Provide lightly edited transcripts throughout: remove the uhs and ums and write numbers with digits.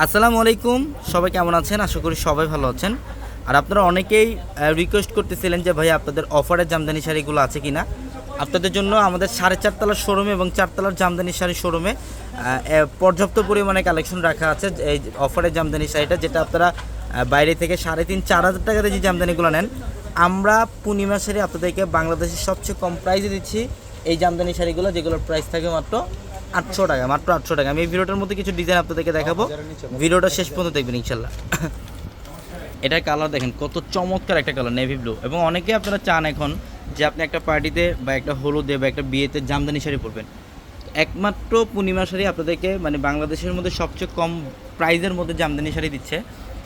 আসসালামু আলাইকুম, সবাই কেমন আছেন? আশা করি সবাই ভালো আছেন। আর আপনারা অনেকেই রিকোয়েস্ট করতেছিলেন যে ভাই আপনাদের অফারের জামদানি শাড়িগুলো আছে কিনা। আপনাদের জন্য আমাদের 4.5 তলার শোরুমে এবং 4 তলার জামদানি শাড়ি শোরুমে পর্যাপ্ত পরিমাণে কালেকশন রাখা আছে। এই অফারের জামদানি শাড়িটা যেটা আপনারা বাইরে থেকে 3,500-4,000 টাকাতে যে জামদানিগুলো নেন, আমরা পূর্ণিমা শাড়ি আপনাদেরকে বাংলাদেশের সবচেয়ে কম প্রাইসে দিচ্ছি এই জামদানি শাড়িগুলো, যেগুলোর প্রাইস থাকে মাত্র 800 টাকা। মাত্র 800 টাকা। আমি এই ভিডিওটার মধ্যে কিছু ডিজাইন আপনাদেরকে দেখাবো, ভিডিওটা শেষ পর্যন্ত দেখবেন ইনশাল্লাহ। এটার কালার দেখেন কত চমৎকার একটা কালার, নেভি ব্লু। এবং অনেকে আপনারা চান এখন যে আপনি একটা পার্টিতে বা একটা হলুদে বা একটা বিয়েতে জামদানি শাড়ি পরবেন, একমাত্র পূর্ণিমা শাড়ি আপনাদেরকে মানে বাংলাদেশের মধ্যে সবচেয়ে কম প্রাইজের মধ্যে জামদানি শাড়ি দিচ্ছে।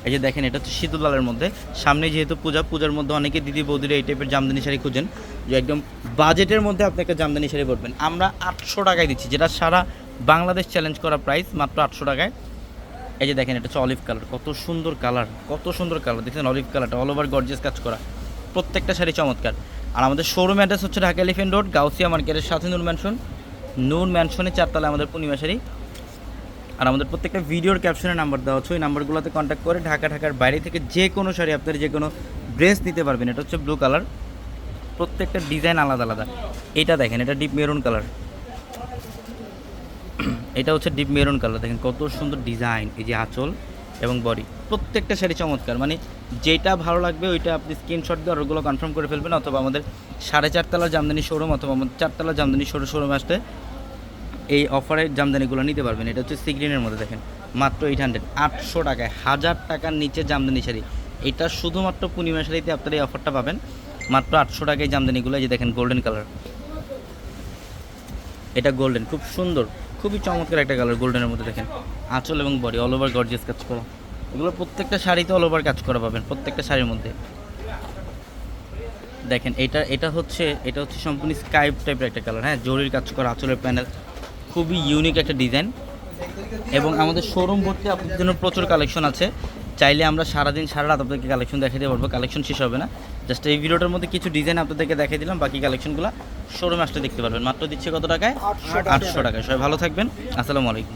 এই যে দেখেন, এটা হচ্ছে শীতলালের মধ্যে। সামনে যেহেতু পূজার মধ্যে অনেকে দিদি বৌদিরা এই টাইপের জামদানি শাড়ি খুঁজেন যে একদম বাজেটের মধ্যে আপনি একটা জামদানি শাড়ি পরবেন, আমরা 800 টাকায় দিচ্ছি, যেটা সারা বাংলাদেশ চ্যালেঞ্জ করা প্রাইস, মাত্র 800 টাকায়। এই যে দেখেন, এটা হচ্ছে অলিভ কালার, কত সুন্দর কালার, কত সুন্দর কালার দেখছেন অলিভ কালারটা, অল ওভার গর্জিয়াস কাজ করা, প্রত্যেকটা শাড়ি চমৎকার। আর আমাদের শোরুম অ্যাড্রেস হচ্ছে ঢাকা এলিফ্যান্ট রোড, গাউসিয়া মার্কেটের সাথে নূর ম্যানশনের 4 তলায় আমাদের পূর্ণিমা শাড়ি। আর আমাদের প্রত্যেকটা ভিডিওর ক্যাপশনে নাম্বার দেওয়া হচ্ছে, ওই নাম্বারগুলোতে কন্ট্যাক্ট করে ঢাকার বাইরে থেকে যে কোনো শাড়ি আপনার যে কোনো ড্রেস নিতে পারবেন। এটা হচ্ছে ব্লু কালার, প্রত্যেকটা ডিজাইন আলাদা আলাদা। এটা দেখেন, এটা ডিপ মেরুন কালার, এটা হচ্ছে ডিপ মেরুন কালার। দেখেন কত সুন্দর ডিজাইন, এই যে আঁচল এবং বডি, প্রত্যেকটা শাড়ি চমৎকার। মানে যেটা ভালো লাগবে ওইটা আপনি স্ক্রিনশট দিয়ে অর্ডারগুলো কনফার্ম করে ফেলবেন, অথবা আমাদের 4.5 তলার জামদানি শোরুম অথবা আমাদের 4 তলার জামদানি শোরুমে আসতে এই অফারের জামদানিগুলো নিতে পারবেন। এটা হচ্ছে সিগ্রিনের মধ্যে দেখেন, মাত্র 800 টাকায়, 1000 টাকার নিচে জামদানি শাড়ি। এটা শুধুমাত্র পূর্ণিমা শাড়িতে আপনারা এই অফারটা পাবেন, মাত্র 800 টাকায় জামদানিগুলো। এই যে দেখেন গোল্ডেন কালার, এটা গোল্ডেন, খুব সুন্দর, খুবই চমৎকার একটা কালার গোল্ডেনের মধ্যে। দেখেন আঁচল এবং বডি অল ওভার গর্জিয়াস কাজ করা, এগুলো প্রত্যেকটা শাড়িতে অল ওভার কাজ করা পাবেন, প্রত্যেকটা শাড়ির মধ্যে। দেখেন এটা হচ্ছে সম্পূর্ণ স্কাই টাইপের একটা কালার, হ্যাঁ, জরির কাজ করা আঁচলের প্যানেল, খুবই ইউনিক একটা ডিজাইন। এবং আমাদের শোরুম ভর্তি আপনাদের জন্য প্রচুর কালেকশন আছে, চাইলে আমরা সারাদিন সারা রাত আপনাদেরকে কালেকশন দেখাতে পারবো, কালেকশন শেষ হবে না। জাস্ট এই ভিডিওটার মধ্যে কিছু ডিজাইন আপনাদেরকে দেখিয়ে দিলাম, বাকি কালেকশনগুলো শোরুমে আসতে দেখতে পারবেন। মাত্র দিচ্ছে কত টাকায়? 800 টাকায়। সবাই ভালো থাকবেন, আসসালামু আলাইকুম।